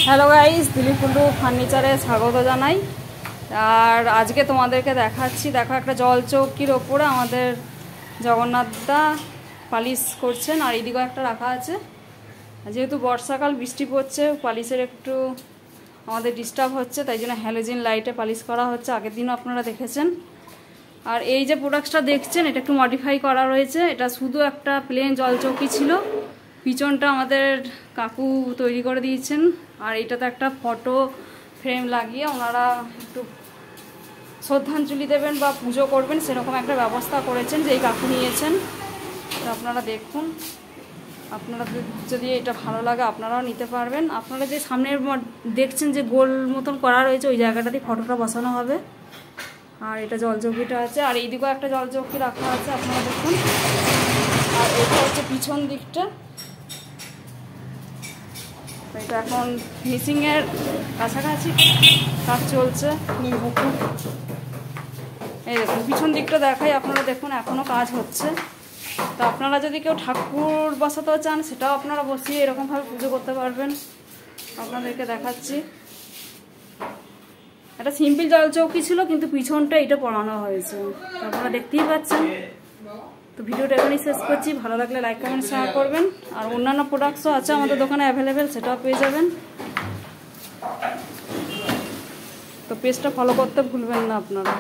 Hello guys, Dilip Kundu ফার্নিচারে স্বাগত জানাই। আর আজকে তোমাদেরকে দেখাচ্ছি, দেখো একটা জল চৌকির ওপরে আমাদের জগন্নাথদা পালিশ করছেন, আর এইদিকেও একটা রাখা আছে। যেহেতু বর্ষাকাল, বৃষ্টি পড়ছে, পালিশের একটু আমাদের ডিস্টার্ব হচ্ছে, তাই জন্য হ্যালোজেন লাইটে পালিশ করা হচ্ছে। আগের দিনও আপনারা দেখেছেন। আর এই যে প্রোডাক্টটা দেখছেন, এটা একটু মডিফাই করা রয়েছে। এটা শুধু একটা প্লেন জল চৌকি ছিল, পিছনটা আমাদের কাকু তৈরি করে দিয়েছেন। আর এইটাতে একটা ফটো ফ্রেম লাগিয়ে ওনারা একটু শ্রদ্ধাঞ্জলি দেবেন বা পুজো করবেন, সেরকম একটা ব্যবস্থা করেছেন, যে এই কাকু নিয়েছেন। তো আপনারা দেখুন, আপনাদের যদি এটা ভালো লাগে আপনারাও নিতে পারবেন। আপনারা যে সামনের দেখছেন যে গোল মতন করা রয়েছে, ওই জায়গাটাতেই ফটোটা বসানো হবে। আর এটা জলচৌকিটা আছে, আর এইদিকেও একটা জলচৌকি রাখা আছে, আপনারা দেখুন। আর এটা হচ্ছে পিছন দিকটা। এটা এখন ফিনিশিংয়ের কাছাকাছি কাজ চলছে। এই দেখুন পিছন দিকটা দেখাই, আপনারা দেখুন এখনও কাজ হচ্ছে। তো আপনারা যদি কেউ ঠাকুর বসাতেও চান, সেটাও আপনারা বসিয়ে এরকমভাবে পুজো করতে পারবেন। আপনাদেরকে দেখাচ্ছি। একটা সিম্পল জল চৌকি ছিল, কিন্তু পিছনটা এটা পড়ানো হয়েছে, আপনারা দেখতেই পাচ্ছেন। তো ভিডিওটা এখানেই শেষ করছি। ভালো লাগলে লাইক কমেন্ট শেয়ার করবেন। আর অন্যান্য প্রোডাক্টসও আছে আমাদের দোকানে অ্যাভেলেবেল, সেটাও পেয়ে যাবেন। তো পেজটা ফলো করতে ভুলবেন না আপনারা।